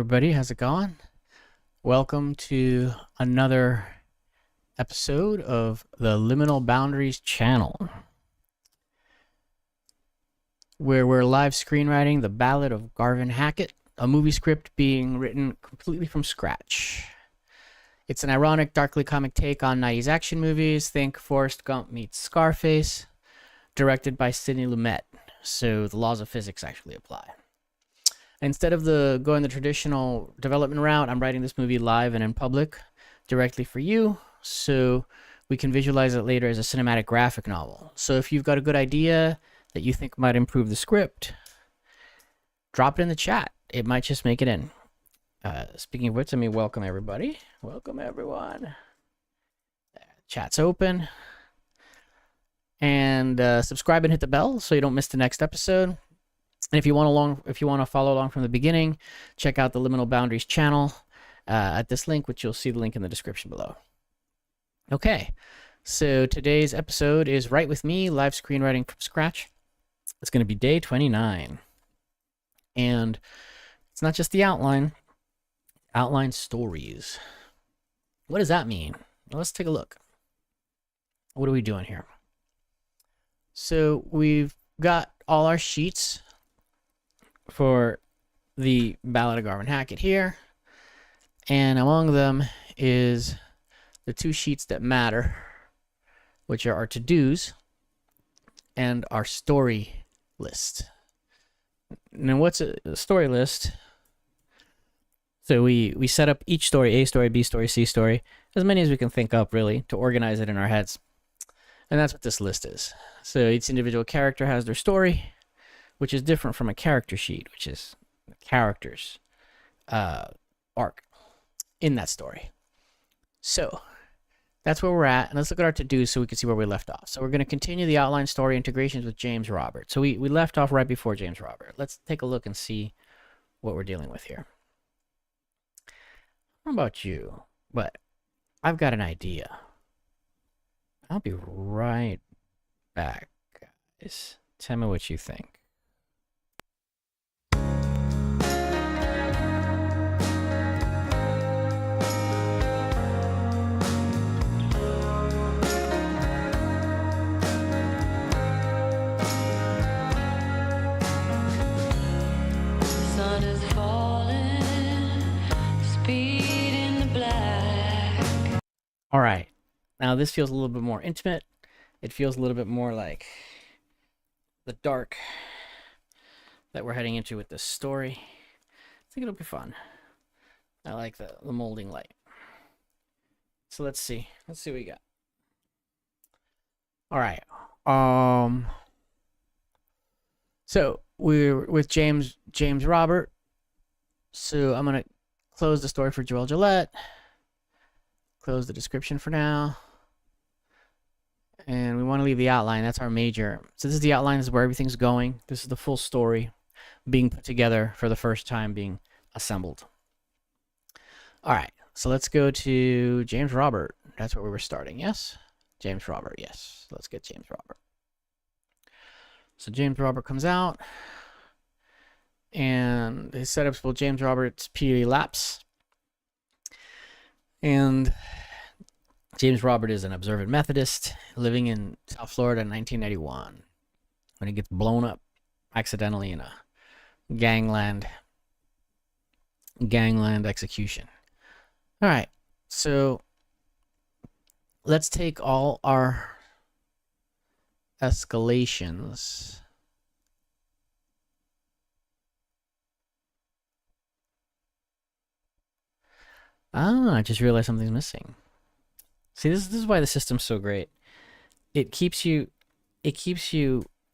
everybody, how's it going? Welcome to another episode of the Liminal Boundaries Channel, where we're live screenwriting The Ballad of Garvin Hackett, a movie script being written completely from scratch. It's an ironic, darkly comic take on 90s action movies. Think Forrest Gump meets Scarface, directed by Sidney Lumet, so the laws of physics actually apply. Instead of going the traditional development route, I'm writing this movie live and in public directly for you, so we can visualize it later as a cinematic graphic novel. So if you've got a good idea that you think might improve the script, drop it in the chat. It might just make it in. Speaking of which, let me welcome everybody. Welcome everyone. Chat's open. And subscribe and hit the bell so you don't miss the next episode. And if you want to follow along from the beginning, check out the Liminal Boundaries channel at this link, which you'll see the link in the description below. Okay, so today's episode is Write With Me, live screenwriting from scratch. It's going to be day 29. And it's not just the outline stories. What does that mean? Well, let's take a look. What are we doing here? So we've got all our sheets for the Ballad of Garvin Hackett here, and among them is the two sheets that matter, which are our to-dos and our story list. Now, what's a story list? So we set up each story, A story, B story, C story, as many as we can think up, really, to organize it in our heads. And that's what this list is. So each individual character has their story, which is different from a character sheet, which is the character's arc in that story. So that's where we're at. And let's look at our to-dos so we can see where we left off. So we're going to continue the outline story integrations with James Robert. So we left off right before James Robert. Let's take a look and see what we're dealing with here. How about you? But I've got an idea. I'll be right back, guys. Tell me what you think. All right, now this feels a little bit more intimate. It feels a little bit more like the dark that we're heading into with this story. I think it'll be fun. I like the molding light. So let's see what we got. All right. So we're with James Robert. So I'm gonna close the story for Joel Gillette. Close the description for now. And we want to leave the outline. That's our major. So this is the outline. This is where everything's going. This is the full story being put together for the first time, being assembled. All right. So let's go to James Robert. That's where we were starting. Yes? James Robert. Yes. Let's get James Robert. So James Robert comes out. And his setup's well, James Robert's PhD lapse. And James Robert is an observant Methodist living in South Florida in 1991 when he gets blown up accidentally in a gangland execution. All right, so let's take all our escalations. I just realized something's missing. See, this is why the system's so great. It keeps you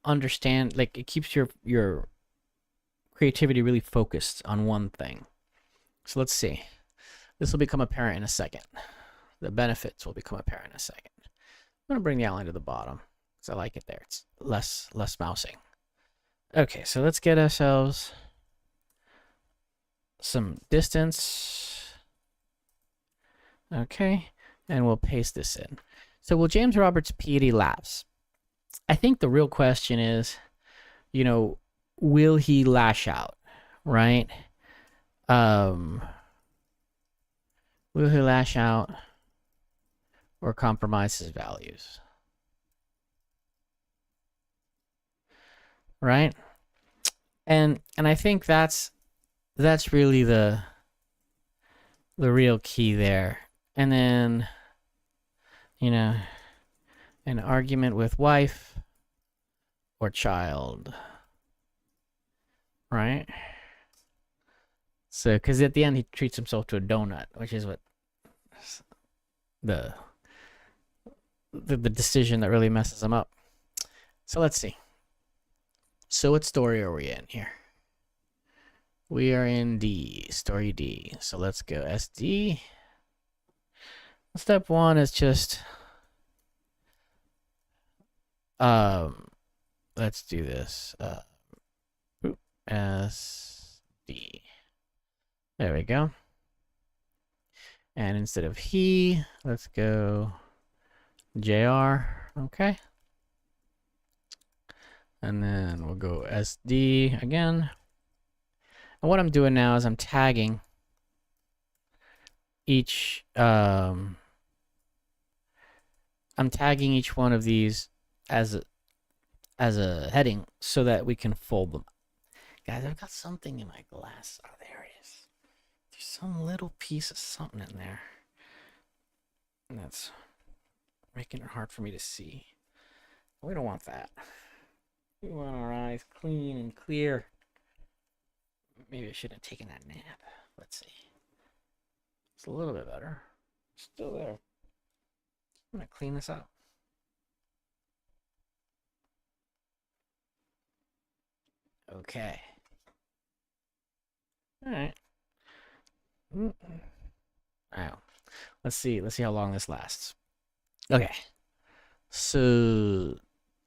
understand, like it keeps your creativity really focused on one thing. So let's see. This will become apparent in a second. The benefits will become apparent in a second. I'm gonna bring the outline to the bottom because I like it there. It's less mousing. Okay, so let's get ourselves some distance. Okay, and we'll paste this in. So will James Roberts' piety lapse? I think the real question is, will he lash out, right? Will he lash out or compromise his values? Right? And I think that's really the real key there. And then, you know, an argument with wife or child, right? So, because at the end he treats himself to a donut, which is what the decision that really messes him up. So let's see. So what story are we in here? We are in D, story D. So let's go SD. Step one is just let's do this. SD. There we go. And instead of he, let's go JR. Okay. And then we'll go SD again. And what I'm doing now is I'm tagging each I'm tagging each one of these as a heading so that we can fold them. Guys, I've got something in my glass. Oh, there it is. There's some little piece of something in there. And that's making it hard for me to see. We don't want that. We want our eyes clean and clear. Maybe I shouldn't have taken that nap. Let's see. It's a little bit better. Still there. I'm gonna clean this up. Okay. All right. All right. Let's see how long this lasts. Okay. So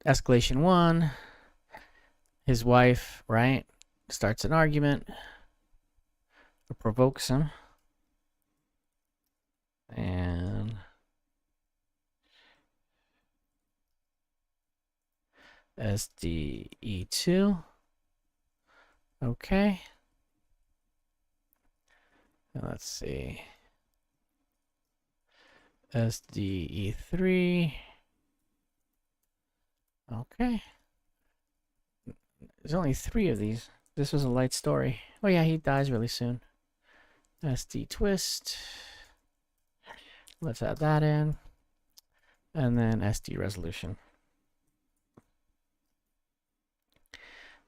escalation 1. His wife, right, starts an argument or provokes him. And SDE2. Okay. And let's see. SDE3. Okay. There's only 3 of these. This was a light story. Oh yeah, he dies really soon. SD twist. Let's add that in. And then SD resolution.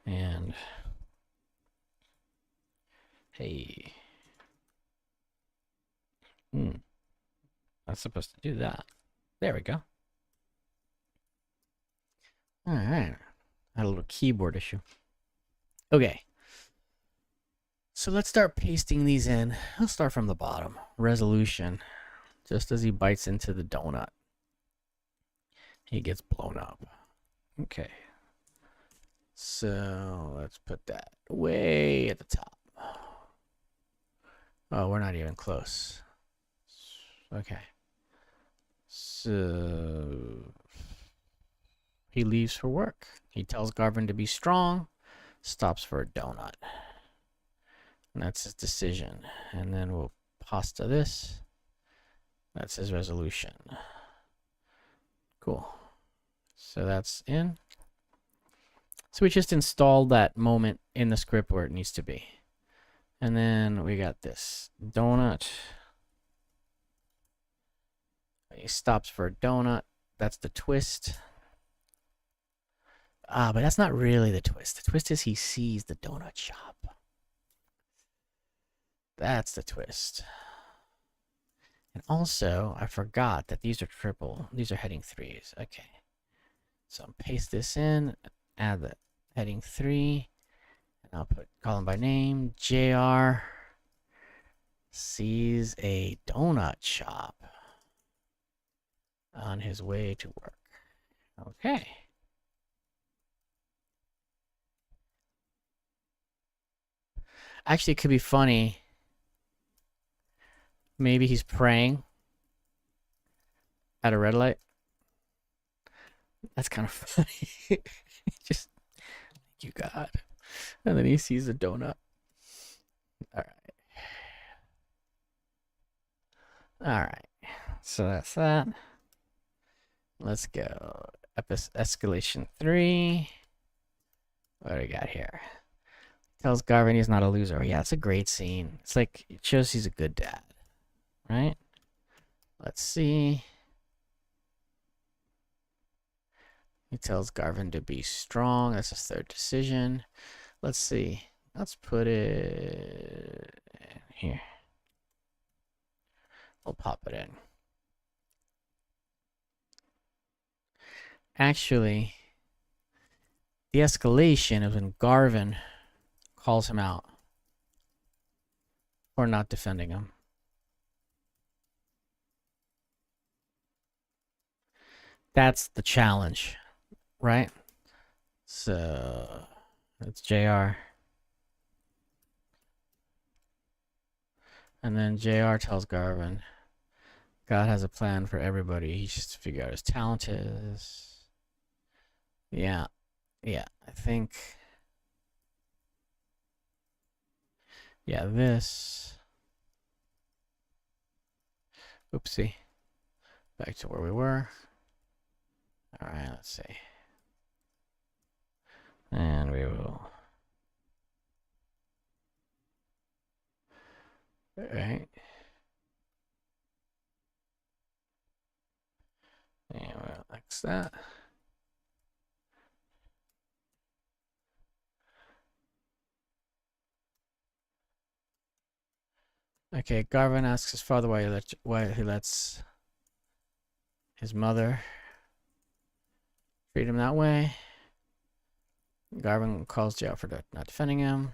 And hey. That's supposed to do that. There we go. All right. Had a little keyboard issue. Okay. So let's start pasting these in. I'll start from the bottom. Resolution. Just as he bites into the donut, he gets blown up. Okay. So let's put that way at the top. Oh, we're not even close. Okay. So he leaves for work. He tells Garvin to be strong, stops for a donut. And that's his decision. And then we'll pasta this. That's his resolution. Cool. So that's in. So we just installed that moment in the script where it needs to be. And then we got this donut. He stops for a donut. That's the twist. But that's not really the twist. The twist is he sees the donut shop. That's the twist. And also, I forgot that these are triple. These are heading 3s. Okay. So I'll paste this in, add the heading 3, and I'll call him by name. JR sees a donut shop on his way to work. Okay. Actually, it could be funny. Maybe he's praying at a red light. That's kind of funny. Just, thank you, God. And then he sees a donut. All right. All right. So that's that. Let's go. Escalation 3. What do we got here? Tells Garvin he's not a loser. Yeah, it's a great scene. It's like, it shows he's a good dad, right? Let's see. He tells Garvin to be strong. That's his third decision. Let's see. Let's put it here. We'll pop it in. Actually, the escalation is when Garvin calls him out for not defending him. That's the challenge, right? So it's JR. And then JR tells Garvin, God has a plan for everybody. He just figure out his talent is. Yeah. Yeah. I think. Yeah, this. Oopsie. Back to where we were. All right, let's see. And we will. All right. And we'll X that. Okay, Garvin asks his father why he lets his mother treat him that way. Garvin calls Joe for not defending him.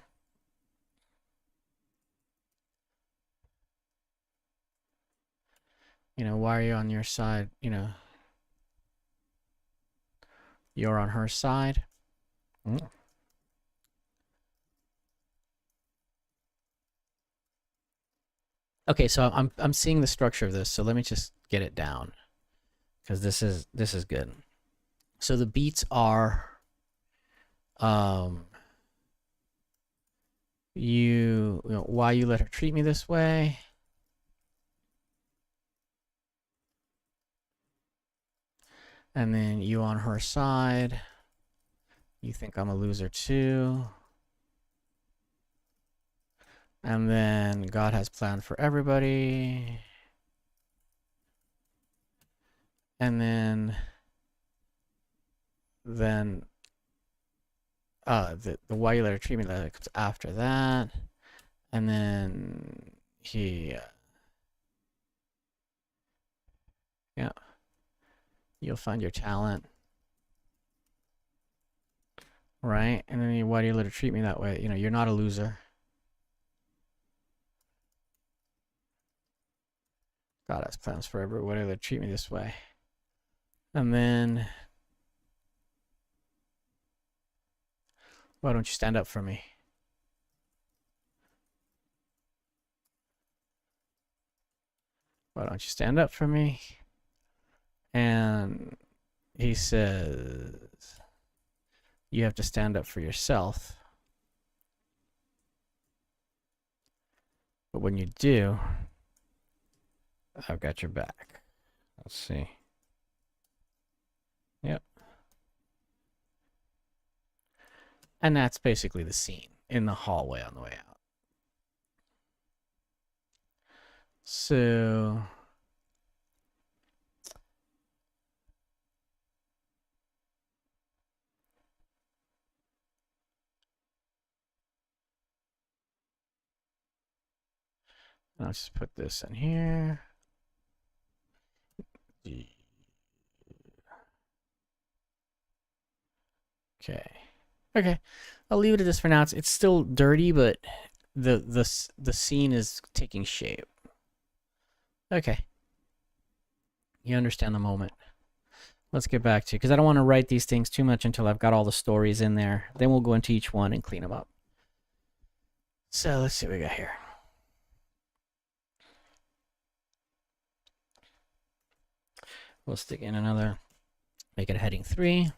You know, why are you on your side? You know, you're on her side. Okay, so I'm seeing the structure of this. So let me just get it down, because this is good. So the beats are, you know, why you let her treat me this way. And then you on her side. You think I'm a loser too. And then God has planned for everybody. And then the why you let her treat me like that comes after that. And then he yeah, you'll find your talent, right? And then why do you let her treat me that way? You know, you're not a loser. God has plans for everybody. Why do they treat me this way? And then why don't you stand up for me? Why don't you stand up for me? And he says, you have to stand up for yourself. But when you do, I've got your back. Let's see. Yep. And that's basically the scene in the hallway on the way out. So I'll just put this in here. Okay. Okay. I'll leave it at this for now. It's still dirty, but the scene is taking shape. Okay. You understand the moment. Let's get back to, because I don't want to write these things too much until I've got all the stories in there. Then we'll go into each one and clean them up. So let's see what we got here. We'll stick in another, make it a heading 3.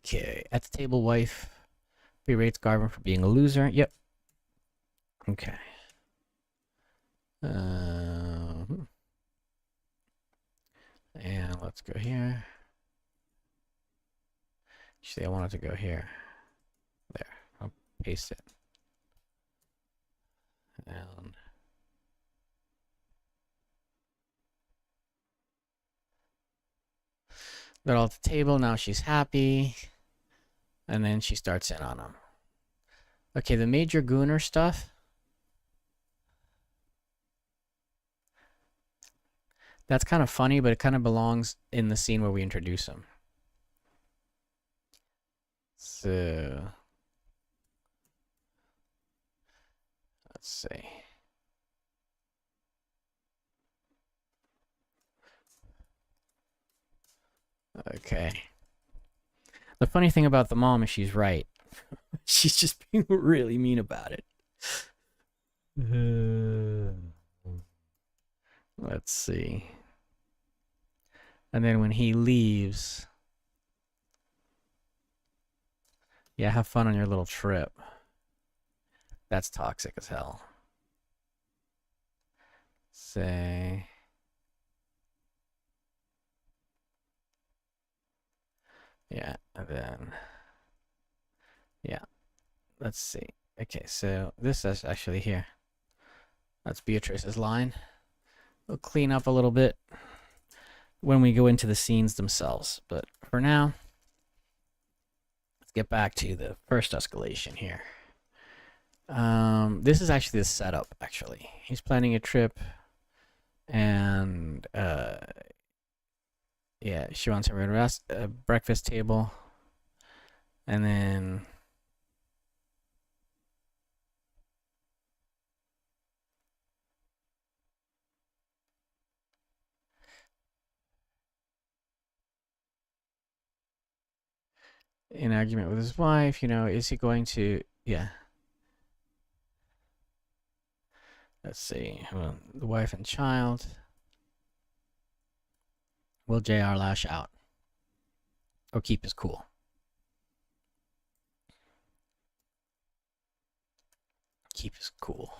Okay, at the table, wife berates Garvin for being a loser. Yep. Okay. And let's go here. Actually, I want it to go here. There. I'll paste it. And they're all at the table. Now she's happy. And then she starts in on them. Okay, the Major Gooner stuff. That's kind of funny, but it kind of belongs in the scene where we introduce him. So let's see. Okay. The funny thing about the mom is she's right. She's just being really mean about it. Let's see. And then when he leaves, yeah, have fun on your little trip. That's toxic as hell. Say, yeah, and then, yeah, let's see. Okay, so this is actually here. That's Beatrice's line. We'll clean up a little bit when we go into the scenes themselves. But for now, let's get back to the first escalation here. This is actually the setup, actually. He's planning a trip, and yeah, she wants him at a breakfast table, and then in argument with his wife, you know, is he going to, yeah. Let's see, well, the wife and child. Will JR lash out or keep his cool? Keep his cool.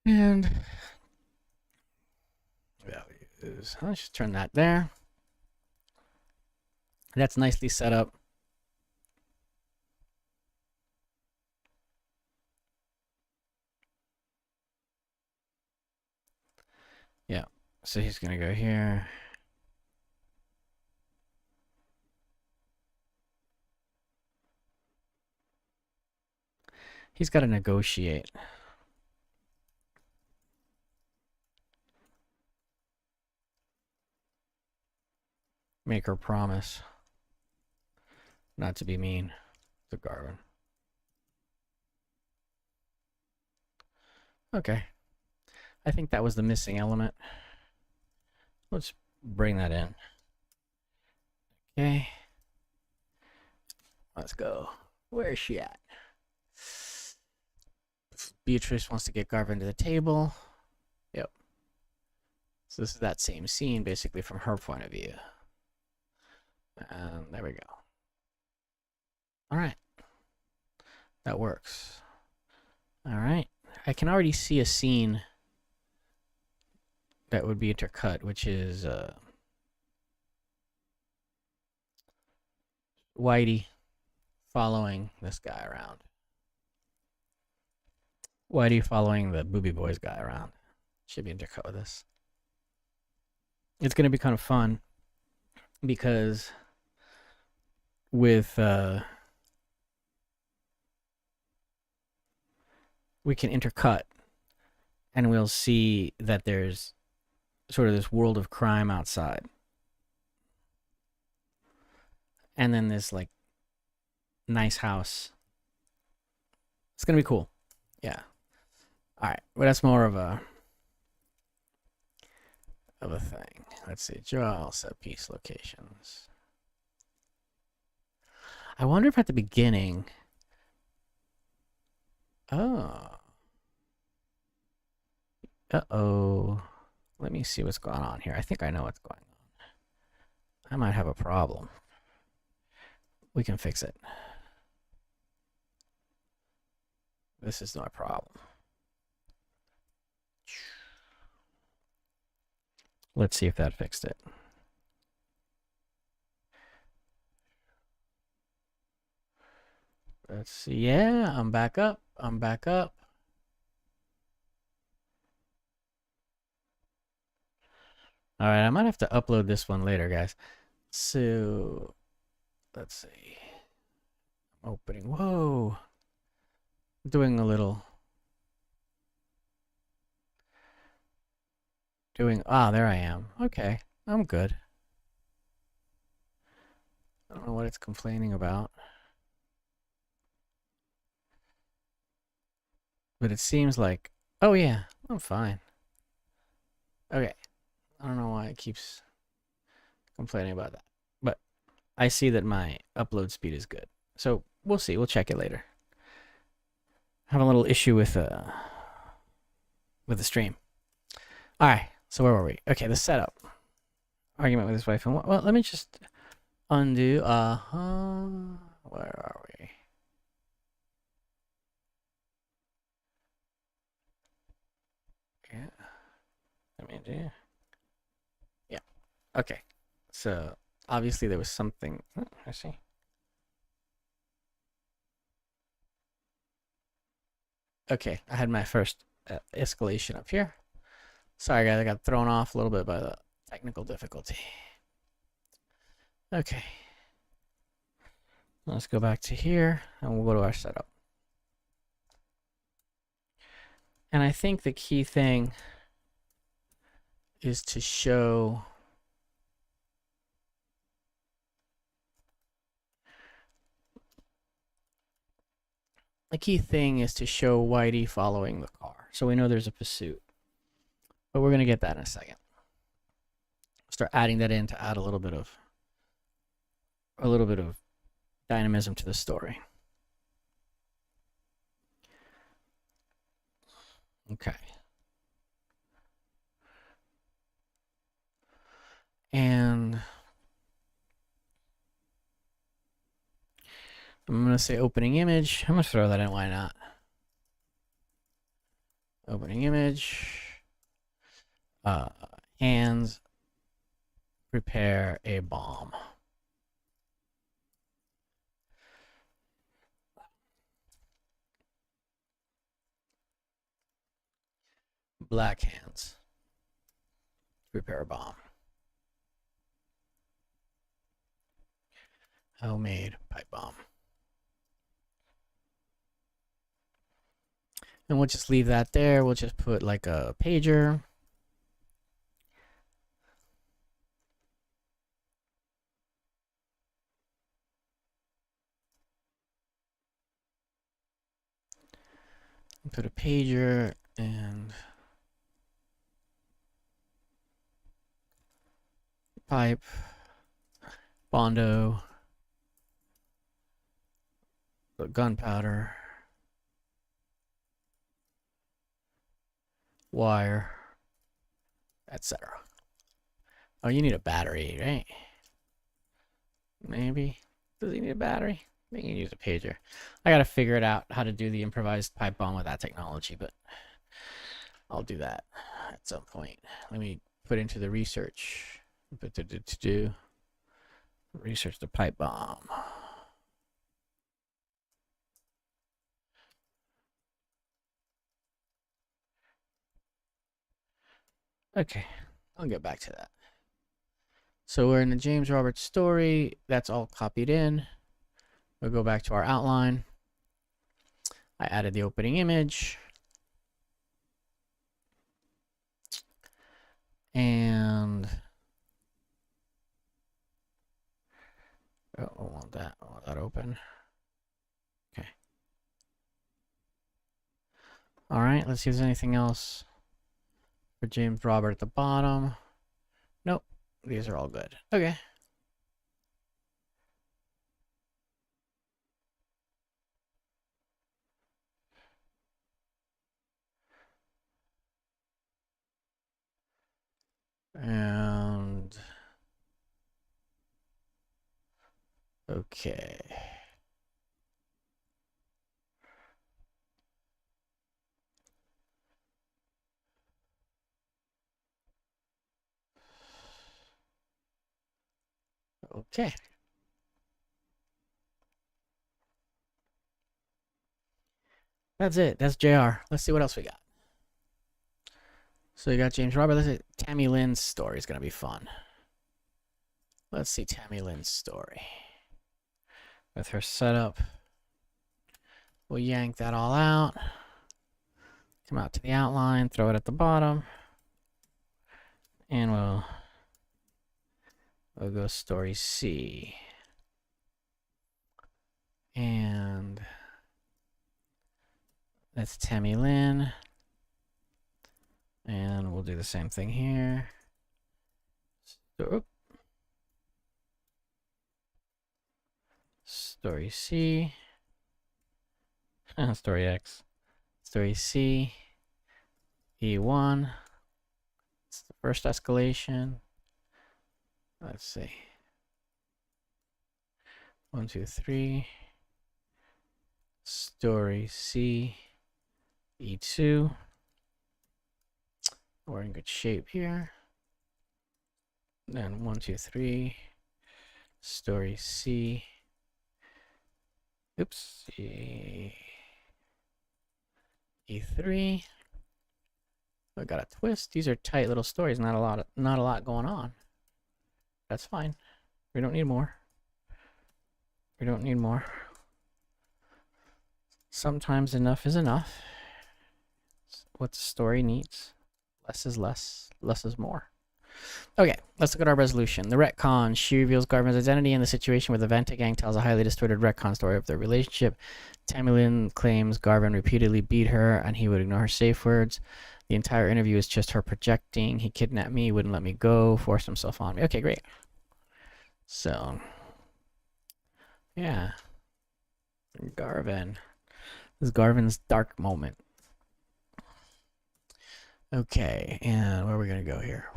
And values. Let's just turn that there. That's nicely set up. Yeah. So he's gonna go here. He's got to negotiate. Make her promise not to be mean to Garvin. Okay. I think that was the missing element. Let's bring that in. Okay. Let's go. Where is she at? Beatrice wants to get Garvin to the table. Yep. So this is that same scene, basically, from her point of view. And there we go. All right. That works. All right. I can already see a scene that would be intercut, which is Whitey following this guy around. Whitey following the Booby Boys guy around. Should be intercut with this. It's going to be kind of fun because with we can intercut and we'll see that there's sort of this world of crime outside. And then this like nice house. It's going to be cool. Yeah. All right. Well, that's more of a thing. Let's see. Draw set piece locations. I wonder if at the beginning. Oh. Uh-oh. Let me see what's going on here. I think I know what's going on. I might have a problem. We can fix it. this is not a problem. Let's see if that fixed it. Let's see. Yeah, I'm back up. I'm back up. All right, I might have to upload this one later, guys. So, let's see. Opening. Whoa. Doing a little. There I am. Okay, I'm good. I don't know what it's complaining about. But it seems like, oh yeah, I'm fine. Okay, I don't know why it keeps complaining about that. But I see that my upload speed is good. So we'll see, we'll check it later. Have a little issue with the stream. All right, so where were we? Okay, the setup. Argument with his wife. And well, let me just undo. Where are we? Yeah. Let me do. Yeah. Okay. So obviously there was something. Oh, I see. Okay, I had my first escalation up here. Sorry, guys, I got thrown off a little bit by the technical difficulty. Okay. Let's go back to here, and we'll go to our setup. And I think the key thing is to show Whitey following the car. So we know there's a pursuit. But we're going to get that in a second. Start adding that in to add a little bit of dynamism to the story. Okay. And I'm going to say opening image. I'm going to throw that in. Why not? Opening image. Hands prepare a bomb. Black hands prepare a bomb. Homemade pipe bomb. And we'll just leave that there. We'll just put like a pager. Put a pager and pipe, Bondo, gunpowder, wire, etc. Oh, you need a battery, right? Maybe. Does he need a battery? I think he needs a pager. I gotta figure it out how to do the improvised pipe bomb with that technology, but I'll do that at some point. Let me put into the research. To do research the pipe bomb. Okay, I'll get back to that. So we're in the James Roberts story. That's all copied in. We'll go back to our outline. I added the opening image. And I want that open. Okay. All right, let's see if there's anything else for James Robert at the bottom. Nope, these are all good. Okay. And okay. Okay. That's it. That's JR. Let's see what else we got. So you got James Robert. Let's see. Tammy Lynn's story is going to be fun. Let's see Tammy Lynn's story. With her setup. We'll yank that all out. Come out to the outline. Throw it at the bottom. And we'll go story C. And that's Tammy Lynn. And we'll do the same thing here. Story C. Story X. Story C. E1. It's the first escalation. Let's see. 1, 2, 3. Story C. E2. We're in good shape here. Then 1, 2, 3. Story C. Oops. E3. I got a twist. These are tight little stories. Not a lot going on. That's fine. We don't need more. We don't need more. Sometimes enough is enough. It's what the story needs. Less is less. Less is more. Okay, let's look at our resolution. The retcon. She reveals Garvin's identity in the situation where the Venta gang tells a highly distorted retcon story of their relationship. Tammy Lynn claims Garvin repeatedly beat her and he would ignore her safe words. The entire interview is just her projecting. He kidnapped me, wouldn't let me go, forced himself on me. Okay, great. So, yeah. Garvin. This is Garvin's dark moment. Okay, and where are we going to go here?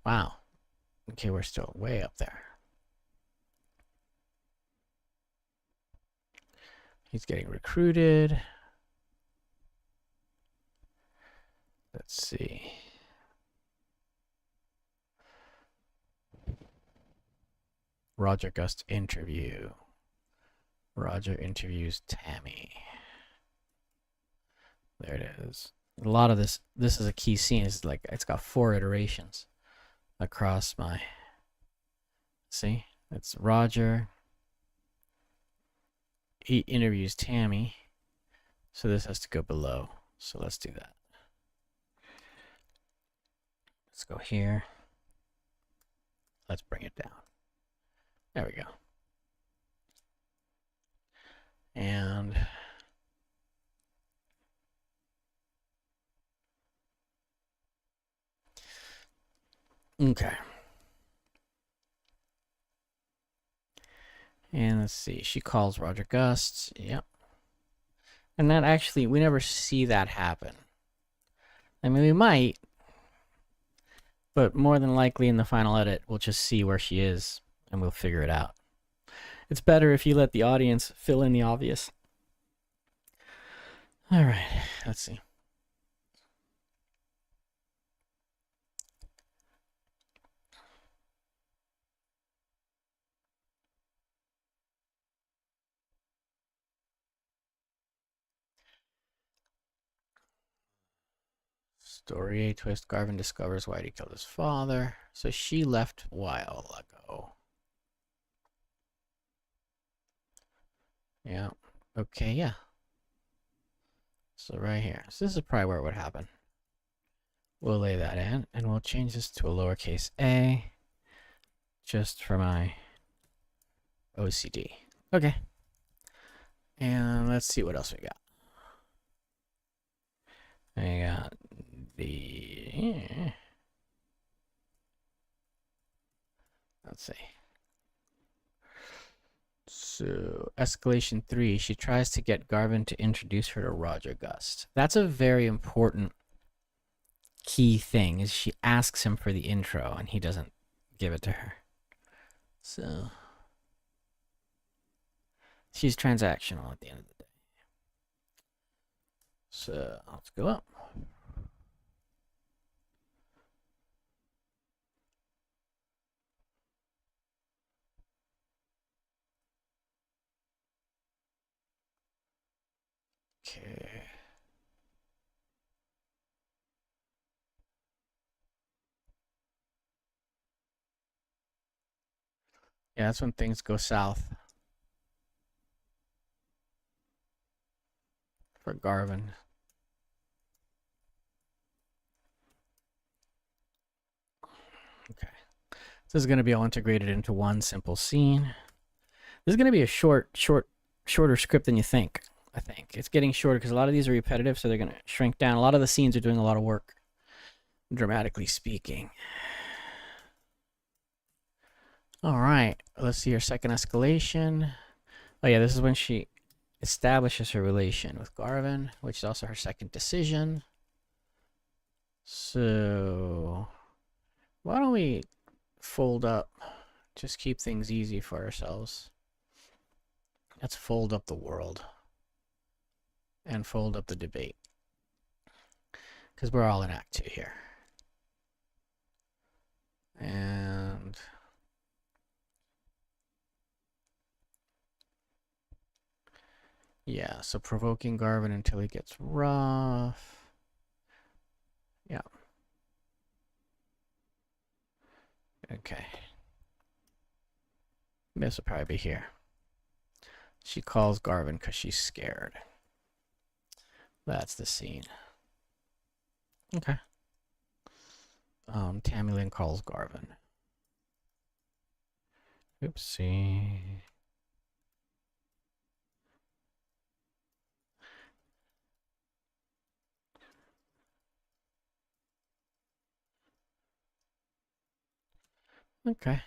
Wow. Okay, we're still way up there. He's getting recruited. Let's see. Roger Gust interview. Roger interviews Tammy. There it is. A lot of this is a key scene. It's like it's got 4 iterations across my. See, it's Roger. He interviews Tammy, so this has to go below. So let's do that. Let's go here. Let's bring it down. There we go. And okay. And let's see. She calls Roger Gust. Yep. And that actually, we never see that happen. I mean, we might, but more than likely in the final edit, we'll just see where she is and we'll figure it out. It's better if you let the audience fill in the obvious. All right, let's see. Story A twist. Garvin discovers why he killed his father. So she left a while ago. Yeah. Okay, yeah. So right here. So this is probably where it would happen. We'll lay that in, and we'll change this to a lowercase a, just for my OCD. Okay. And let's see what else we got. I got the... Let's see. So, escalation 3. She tries to get Garvin to introduce her to Roger Gust. That's a very important key thing, is she asks him for the intro and he doesn't give it to her. So, she's transactional at the end of the day. So, let's go up. Okay. Yeah, that's when things go south for Garvin. Okay. This is going to be all integrated into one simple scene. This is going to be a shorter script than you think. I think it's getting shorter because a lot of these are repetitive, so they're going to shrink down. A lot of the scenes are doing a lot of work, dramatically speaking. All right, let's see her second escalation. Oh yeah, this is when she establishes her relation with Garvin, which is also her second decision. So why don't we fold up, just keep things easy for ourselves. Let's fold up the world and fold up the debate, because we're all in Act 2 here. And yeah, so provoking Garvin until he gets rough. Yeah. Okay. This will probably be here. She calls Garvin because she's scared. That's the scene. Okay. Tammy Lynn calls Garvin. Oopsie. Okay.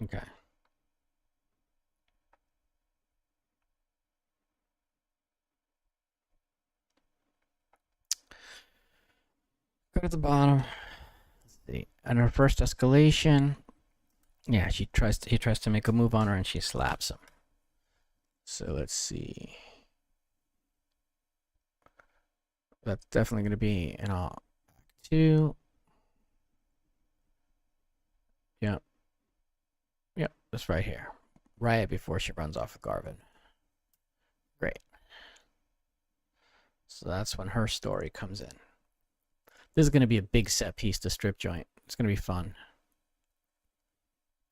Okay. Go to the bottom. Let's see. And her first escalation. Yeah, he tries to make a move on her and she slaps him. So let's see. That's definitely going to be in Act 2. Yep. Yep, that's right here. Right before she runs off with Garvin. Great. So that's when her story comes in. This is going to be a big set piece to strip joint. It's going to be fun.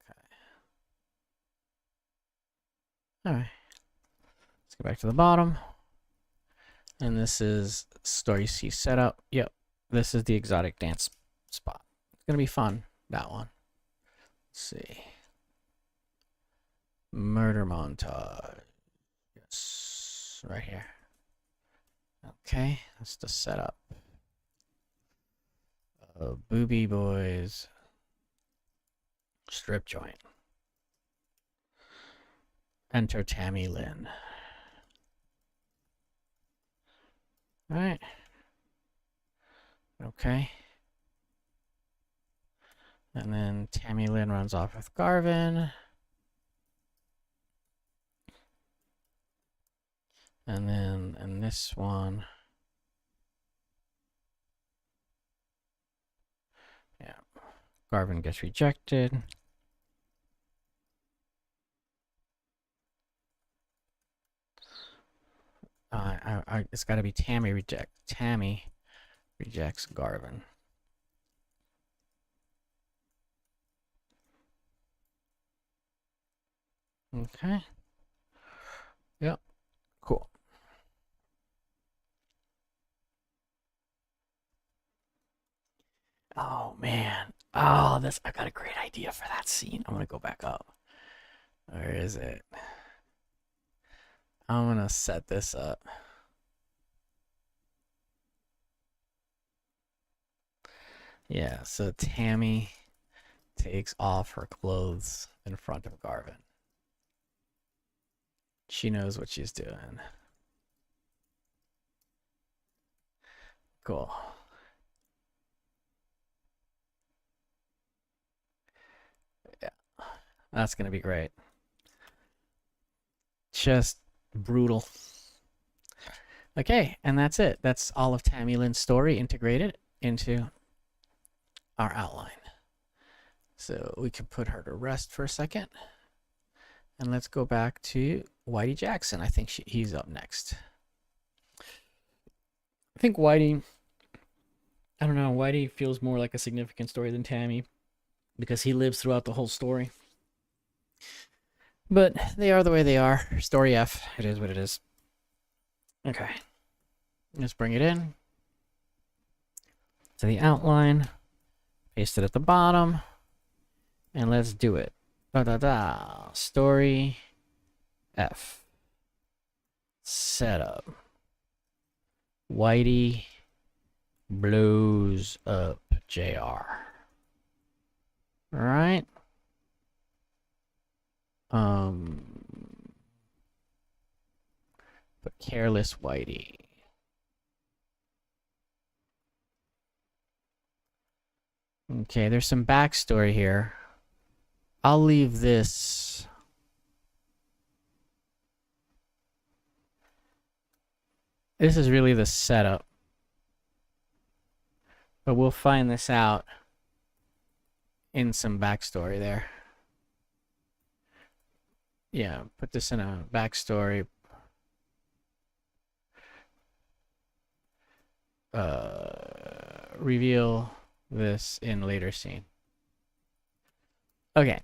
Okay. All right. Let's go back to the bottom. And this is story C setup. Yep. This is the exotic dance spot. It's going to be fun, that one. Let's see. Murder montage. Yes. Right here. Okay. That's the setup. Booby Boys. Strip joint. Enter Tammy Lynn. All right. Okay. And then Tammy Lynn runs off with Garvin. And then in this one, yeah, Garvin gets rejected. It's got to be Tammy rejects Garvin. Okay. Yep. Cool. Oh man. Oh, I got a great idea for that scene. I'm gonna go back up. Where is it? I'm gonna set this up. Yeah, so Tammy takes off her clothes in front of Garvin. She knows what she's doing. Cool. Yeah, that's gonna be great. Just brutal. Okay, and that's it. That's all of Tammy Lynn's story integrated into our outline. So we can put her to rest for a second. And let's go back to Whitey Jackson. I think he's up next. I think Whitey, I don't know, Whitey feels more like a significant story than Tammy because he lives throughout the whole story. But they are the way they are. Story F. It is what it is. Okay. Let's bring it in to the outline. Paste it at the bottom. And let's do it. Story F. Setup. Whitey blows up JR. Alright. But careless Whitey. Okay, there's some backstory here. I'll leave this. This is really the setup. But we'll find this out in some backstory there. Yeah, put this in a backstory. Reveal this in later scene. Okay.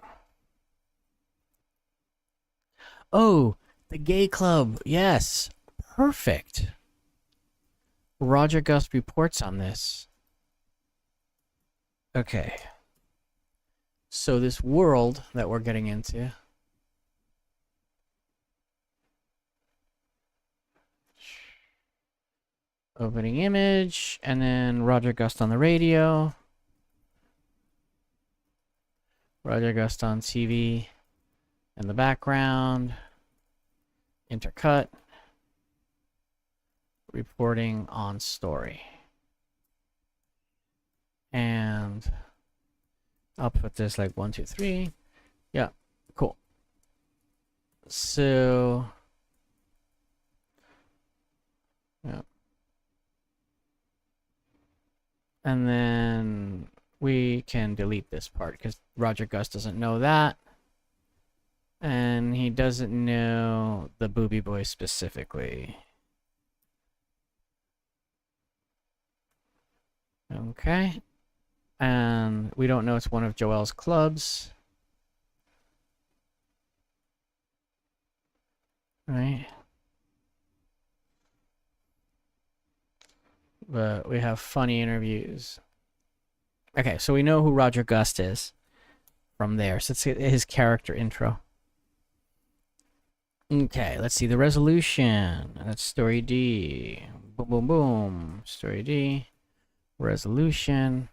Oh, the gay club. Yes. Perfect. Roger Gust reports on this. Okay. So this world that we're getting into. Opening image, and then Roger Gust on the radio. Roger Gust on TV in the background. Intercut. Reporting on story. And I'll put this like 1, 2, 3. Yeah, cool. So, yeah. And then we can delete this part because Roger Gust doesn't know that. And he doesn't know the Booby Boy specifically. Okay. And we don't know it's one of Joel's clubs. Right. But we have funny interviews. Okay, so we know who Roger Gust is from there. So let's get his character intro. Okay, let's see the resolution. That's story D. Boom, boom, boom. Story D. Resolution.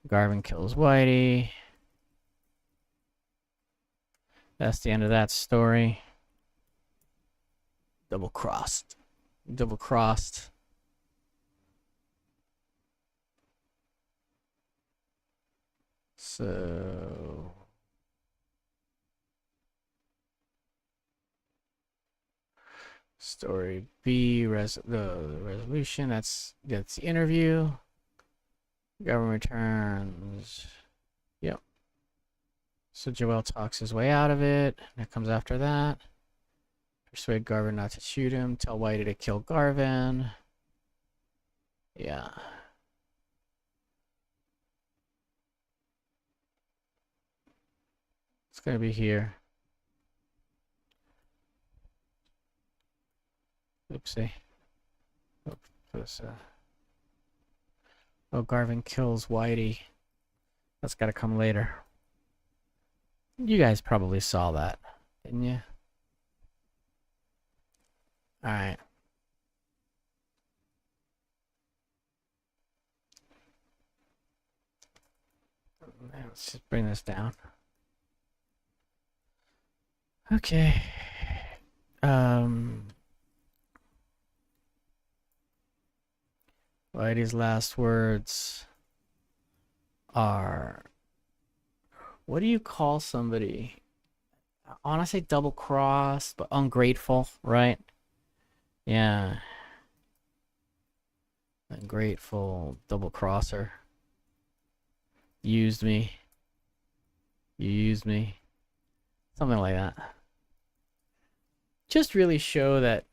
Garvin kills Whitey. That's the end of that story. Double crossed. Double crossed. So story B, the resolution. That's the interview. Government returns. Yep. So Joel talks his way out of it. That comes after that. Persuade Garvin not to shoot him. Tell Whitey to kill Garvin. Yeah. It's gonna be here. Oopsie. Oops. Oh, Garvin kills Whitey. That's gotta come later. You guys probably saw that, didn't you? Alright. Let's just bring this down. Okay. Whitey's last words are, what do you call somebody? I want to say double-crossed, but ungrateful, right? Yeah. Ungrateful, double-crosser. Used me. You used me. Something like that. Just really show that,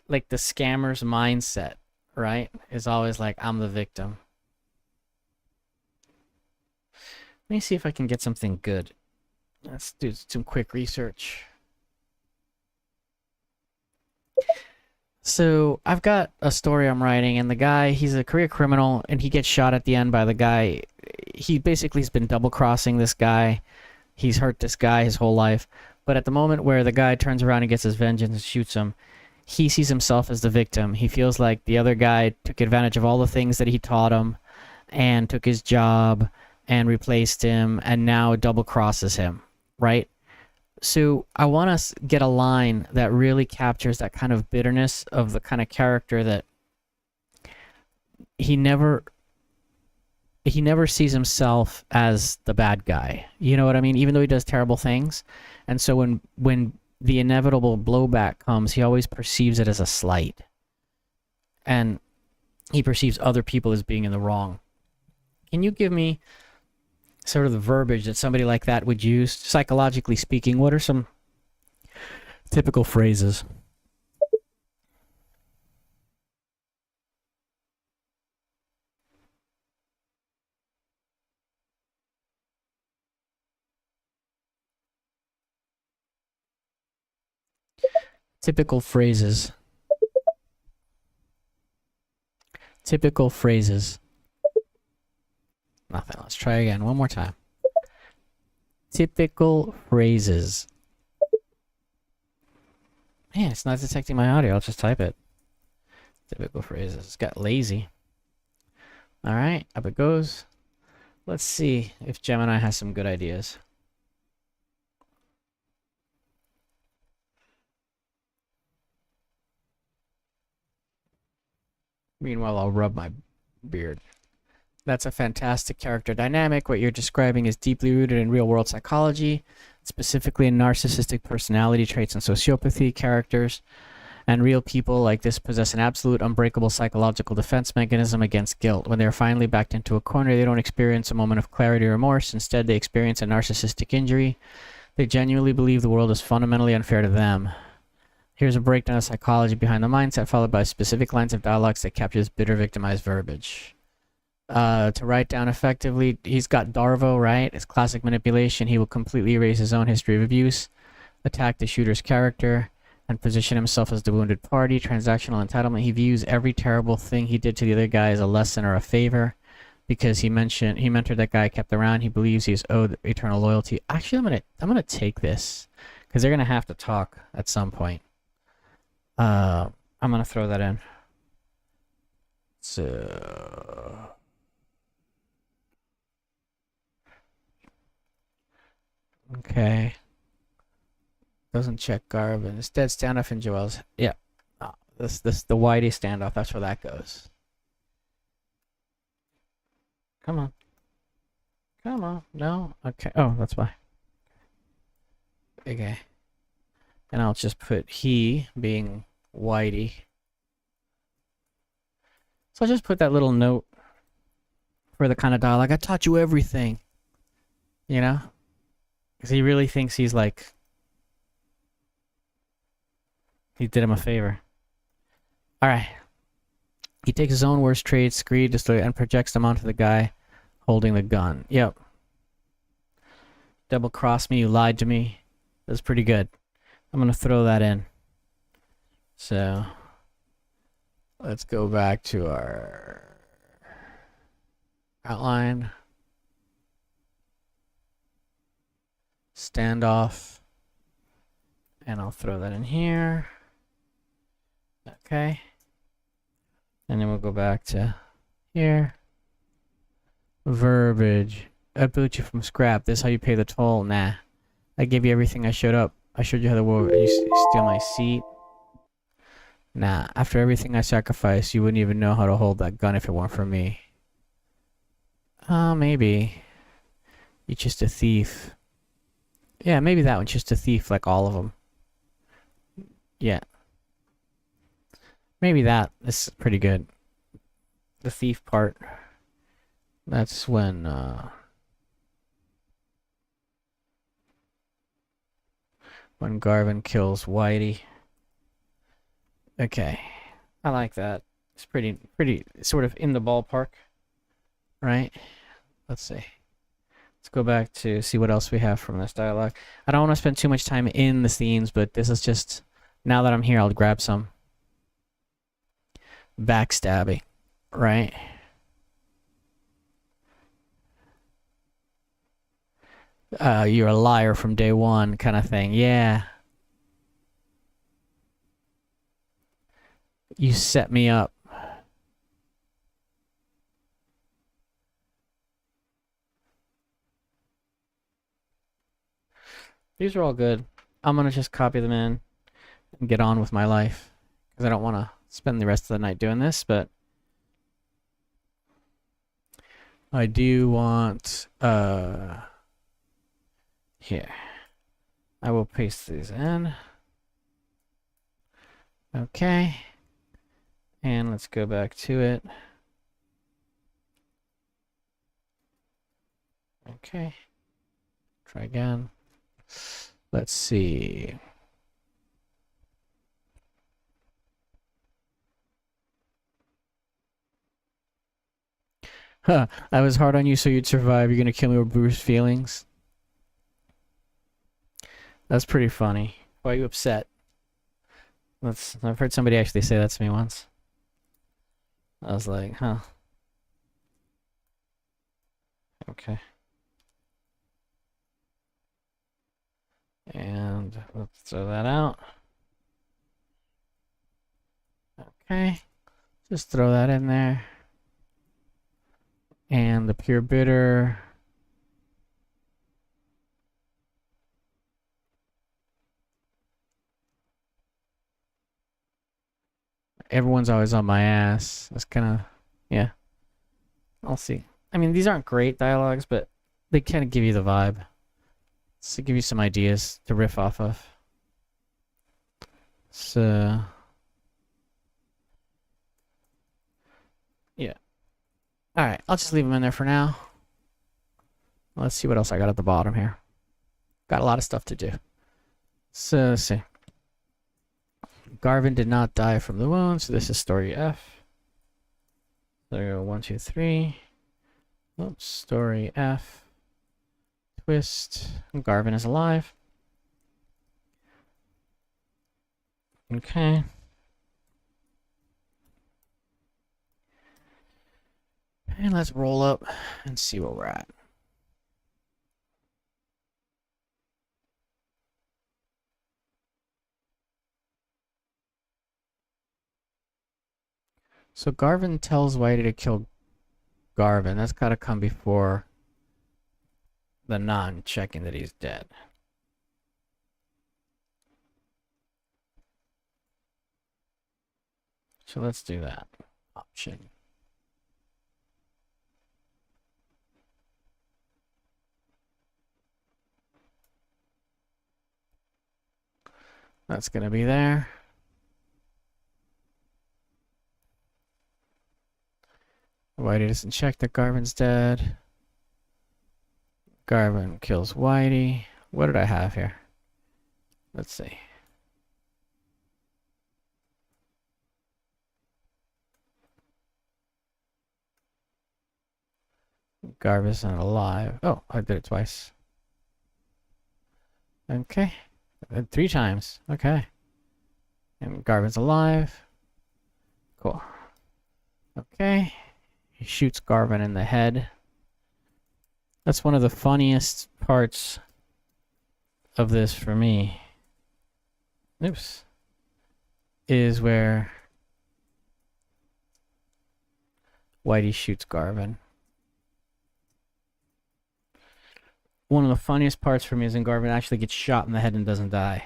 like, the scammer's mindset, right, is always like, I'm the victim. Let me see if I can get something good. Let's do some quick research. So I've got a story I'm writing, and the guy, he's a career criminal, and he gets shot at the end by the guy. He basically has been double-crossing this guy. He's hurt this guy his whole life. But at the moment where the guy turns around and gets his vengeance and shoots him, he sees himself as the victim. He feels like the other guy took advantage of all the things that he taught him and took his job and replaced him and now double-crosses him, right? So I want to get a line that really captures that kind of bitterness of the kind of character that he never sees himself as the bad guy. You know what I mean? Even though he does terrible things. And so when the inevitable blowback comes, he always perceives it as a slight. And he perceives other people as being in the wrong. Can you give me sort of the verbiage that somebody like that would use, psychologically speaking? What are some typical phrases? Typical phrases. Typical phrases. Nothing. Let's try again. One more time. Typical phrases. Man, it's not detecting my audio. I'll just type it. Typical phrases. It's got lazy. Alright, up it goes. Let's see if Gemini has some good ideas. Meanwhile, I'll rub my beard. That's a fantastic character dynamic. What you're describing is deeply rooted in real-world psychology, specifically in narcissistic personality traits and sociopathy characters. And real people like this possess an absolute unbreakable psychological defense mechanism against guilt. When they're finally backed into a corner, they don't experience a moment of clarity or remorse. Instead, they experience a narcissistic injury. They genuinely believe the world is fundamentally unfair to them. Here's a breakdown of psychology behind the mindset, followed by specific lines of dialogues that capture this bitter, victimized verbiage. To write down effectively, he's got Darvo, right? It's classic manipulation. He will completely erase his own history of abuse, attack the shooter's character, and position himself as the wounded party. Transactional entitlement. He views every terrible thing he did to the other guy as a lesson or a favor, because he mentored that guy, kept around. He believes he's owed eternal loyalty. Actually, I'm gonna take this because they're gonna have to talk at some point. I'm gonna throw that in. So. Okay. Doesn't check Garvin. Instead, standoff in Joel's. Yeah. Oh, this the Whitey standoff. That's where that goes. Come on. Come on. No. Okay. Oh, that's why. Okay. And I'll just put he being Whitey. So I'll just put that little note for the kind of dialogue. I taught you everything. You know? Because he really thinks he's like, he did him a favor. Alright. He takes his own worst traits, greed, disloyalty, and projects them onto the guy holding the gun. Yep. Double crossed me, you lied to me. That's pretty good. I'm going to throw that in. So, let's go back to our outline. Standoff. And I'll throw that in here. Okay. And then we'll go back to here. Verbiage. I built you from scrap. This is how you pay the toll. Nah. I gave you everything. I showed up. I showed you how the world. You steal my seat. Nah. After everything I sacrificed, you wouldn't even know how to hold that gun if it weren't for me. Maybe. You're just a thief. Yeah, maybe that one's just a thief like all of them. Yeah. Maybe that. This is pretty good. The thief part. That's when, When Garvin kills Whitey. Okay. I like that. It's pretty sort of in the ballpark, right? Let's see. Let's go back to see what else we have from this dialogue. I don't want to spend too much time in the scenes, but this is just, now that I'm here, I'll grab some backstabbing, right? You're a liar from day one kind of thing. Yeah. You set me up. These are all good. I'm going to just copy them in and get on with my life because I don't want to spend the rest of the night doing this, but I do want, here. I will paste these in. Okay. And let's go back to it. Okay. Try again. Let's see. Huh. I was hard on you so you'd survive. You're gonna kill me with Bruce's feelings. That's pretty funny. Why are you upset? I've heard somebody actually say that to me once. I was like, huh. Okay. And let's throw that out. Okay. Just throw that in there. And the pure bitter. Everyone's always on my ass. That's kind of, yeah. I'll see. I mean, these aren't great dialogues, but they kind of give you the vibe. To give you some ideas to riff off of. So, yeah. All right, I'll just leave them in there for now. Let's see what else I got at the bottom here. Got a lot of stuff to do. So, let's see. Garvin did not die from the wound, so this is story F. There we go, 1, 2, 3. Oops, story F. Twist. Garvin is alive. Okay. And let's roll up and see where we're at. So Garvin tells Whitey to kill Garvin. That's got to come before the nun checking that he's dead. So let's do that option. That's going to be there. Whitey doesn't check that Garvin's dead. Garvin kills Whitey. What did I have here? Let's see. Garvin's not alive. Oh, I did it twice. Okay. 3 times. Okay. And Garvin's alive. Cool. Okay. He shoots Garvin in the head. That's one of the funniest parts of this for me. Oops. Is where Whitey shoots Garvin. One of the funniest parts for me is when Garvin actually gets shot in the head and doesn't die.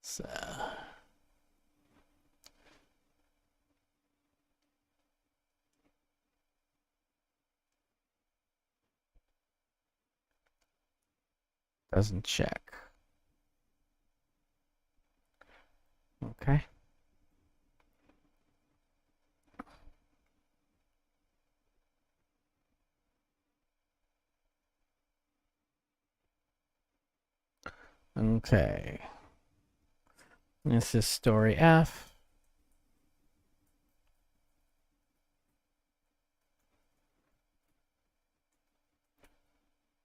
So... doesn't check. Okay. Okay. This is story F.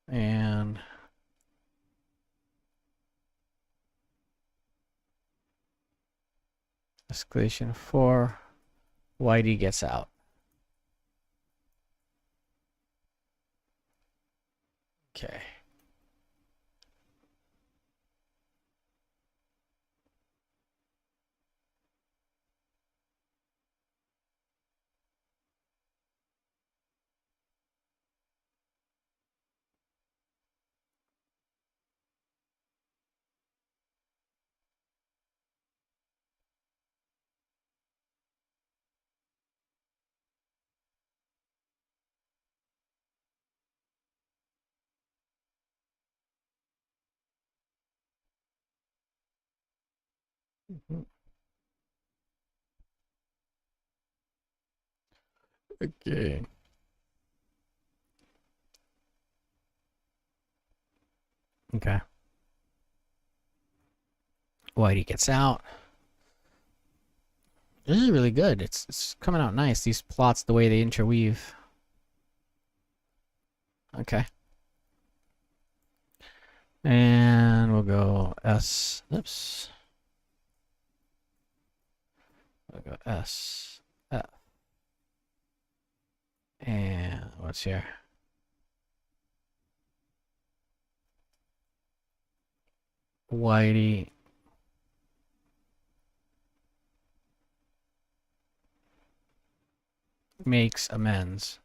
And escalation 4. Whitey gets out. Okay. Okay. Okay. Whitey gets out. This is really good. It's coming out nice. These plots, the way they interweave. Okay. And we'll go S. Oops. We'll go S. F. And what's here? Whitey makes amends.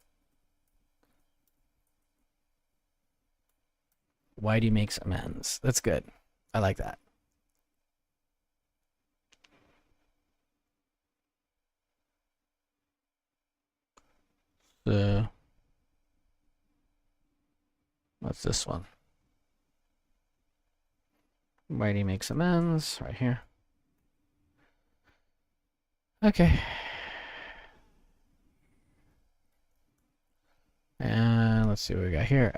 Whitey makes amends. That's good. I like that. So, what's this one? Whitey makes amends right here. Okay. And let's see what we got here.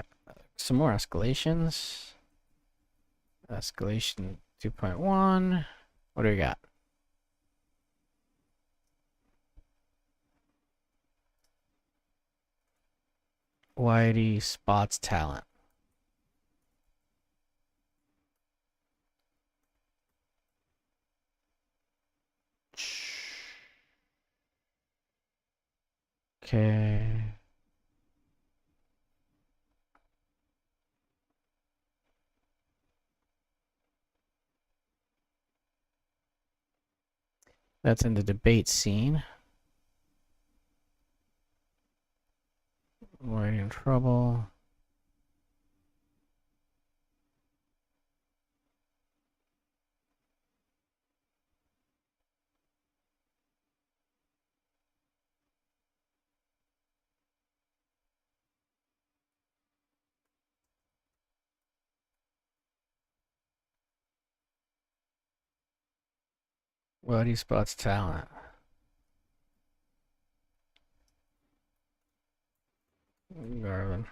Some more escalations. Escalation 2.1. What do we got? Whitey spots talent. Okay. That's in the debate scene. Whitey in trouble. Whitey spots talent. Garvin.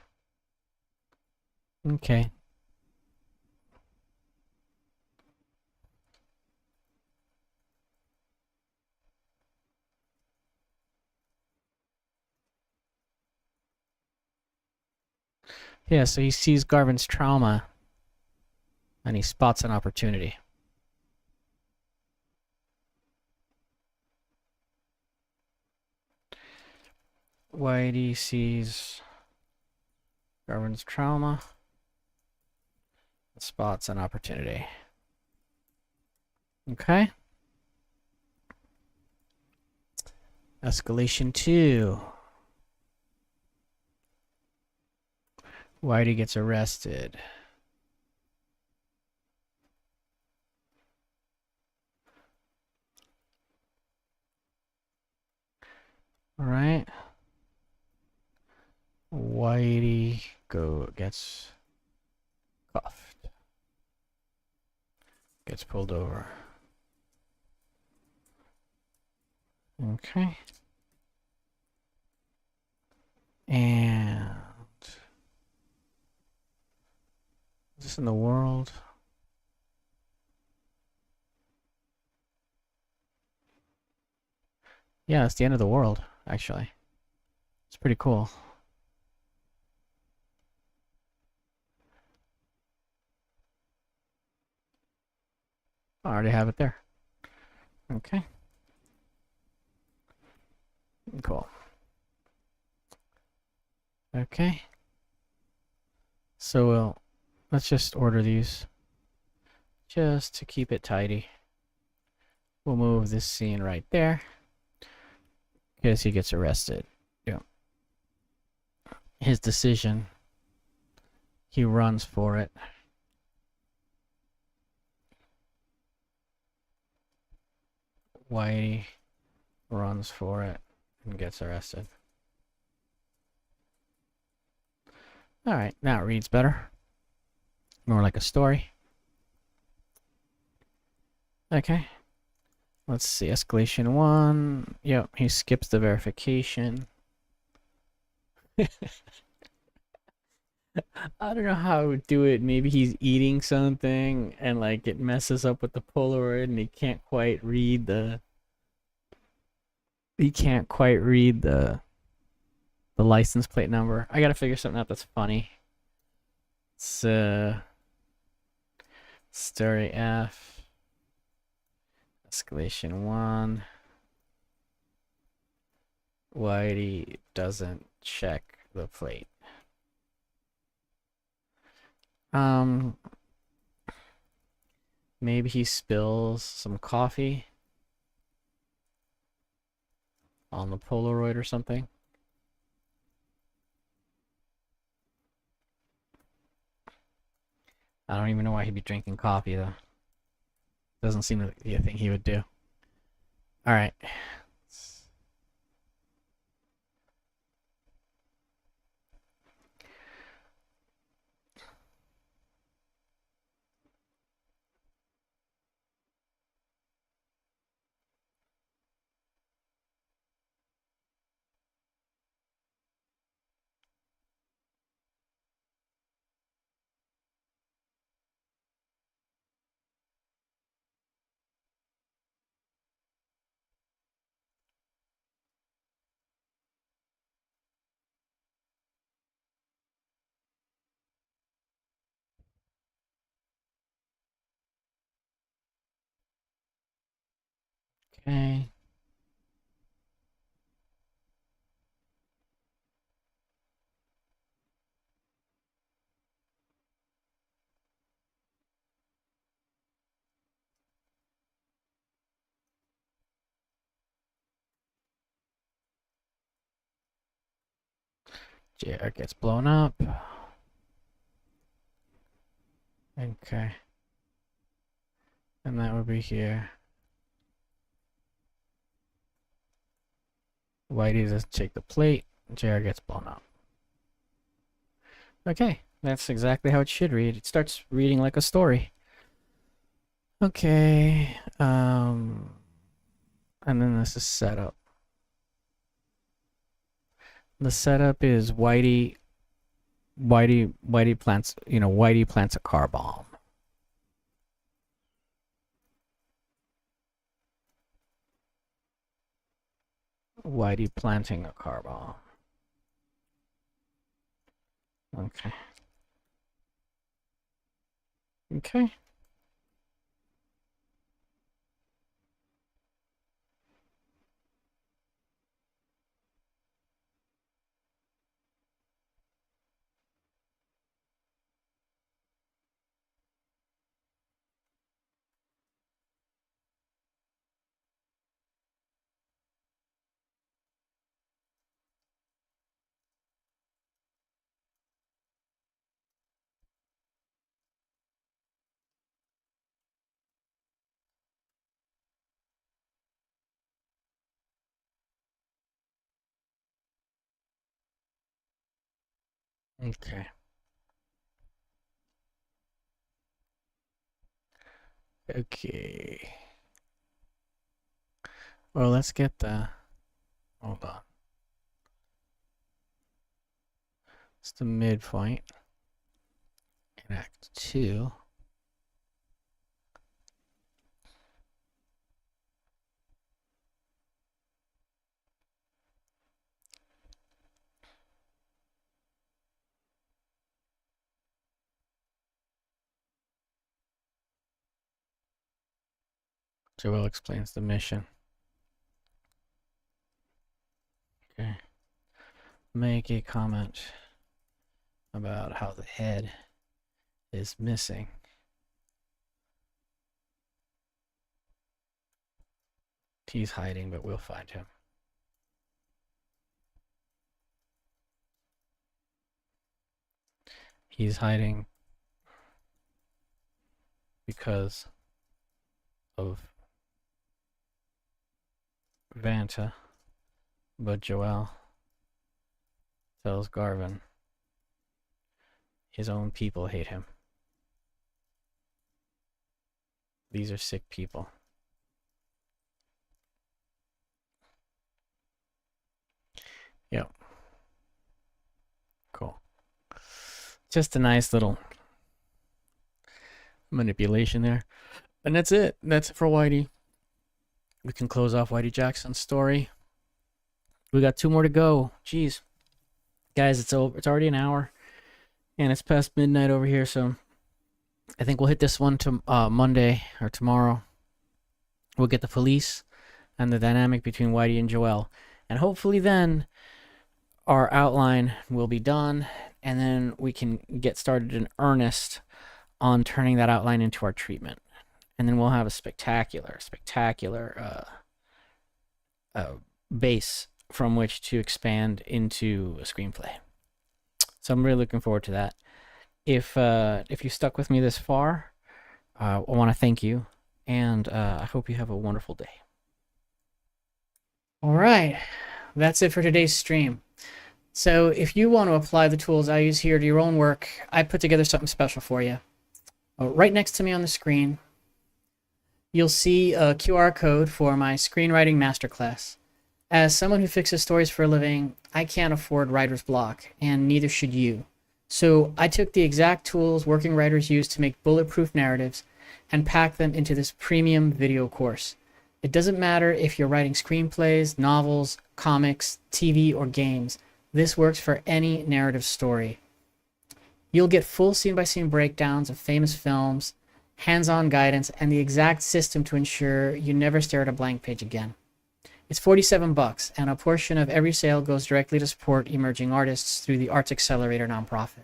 Okay. Yeah, so he sees Garvin's trauma and he spots an opportunity. Whitey sees Garvin's trauma, spots an opportunity. Okay. Escalation 2. Whitey gets arrested. All right. Whitey gets cuffed. Gets pulled over. Okay. And is this in the world? Yeah, it's the end of the world, actually. It's pretty cool. I already have it there. Okay. Cool. Okay. So let's just order these just to keep it tidy. We'll move this scene right there because he gets arrested. Yeah. His decision. He runs for it. Whitey runs for it and gets arrested. Alright, now it reads better. More like a story. Okay. Let's see, escalation 1. Yep, he skips the verification. I don't know how he would do it. Maybe he's eating something and like it messes up with the Polaroid and he can't quite read the license plate number. I gotta figure something out that's funny. It's story F, escalation 1. Whitey doesn't check the plate. Maybe he spills some coffee on the Polaroid or something. I don't even know why he'd be drinking coffee though. Doesn't seem to be a thing he would do. All right. Okay. JR gets blown up. Okay. And that would be here. Whitey doesn't take the plate. JR gets blown up. Okay, that's exactly how it should read. It starts reading like a story. Okay. And then this is setup. The setup is Whitey plants, Whitey plants a car bomb. Whitey planting a car bomb. Okay. Okay. Okay. Okay. Well, let's get the. Hold on. It's the midpoint in Act 2. Joel explains the mission. Okay. Make a comment about how the head is missing. He's hiding, but we'll find him. He's hiding because of Vanta, but Joel tells Garvin his own people hate him. These are sick people. Yep. Cool. Just a nice little manipulation there. And that's it. That's it for Whitey. We can close off Whitey Jackson's story. We got 2 more to go. Jeez. Guys, it's over. It's already an hour. And it's past midnight over here, so I think we'll hit this one to Monday or tomorrow. We'll get the police and the dynamic between Whitey and Joel. And hopefully then our outline will be done, and then we can get started in earnest on turning that outline into our treatment. And then we'll have a spectacular base from which to expand into a screenplay. So I'm really looking forward to that. If you stuck with me this far, I want to thank you, and I hope you have a wonderful day. All right, that's it for today's stream. So if you want to apply the tools I use here to your own work, I put together something special for you. Right next to me on the screen, you'll see a QR code for my screenwriting masterclass. As someone who fixes stories for a living, I can't afford writer's block, and neither should you. So I took the exact tools working writers use to make bulletproof narratives and packed them into this premium video course. It doesn't matter if you're writing screenplays, novels, comics, TV, or games. This works for any narrative story. You'll get full scene-by-scene breakdowns of famous films, hands-on guidance, and the exact system to ensure you never stare at a blank page again. It's $47, and a portion of every sale goes directly to support emerging artists through the Arts Accelerator nonprofit.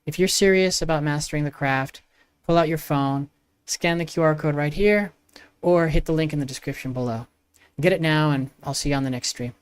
If you're serious about mastering the craft, pull out your phone, scan the QR code right here, or hit the link in the description below. Get it now, and I'll see you on the next stream.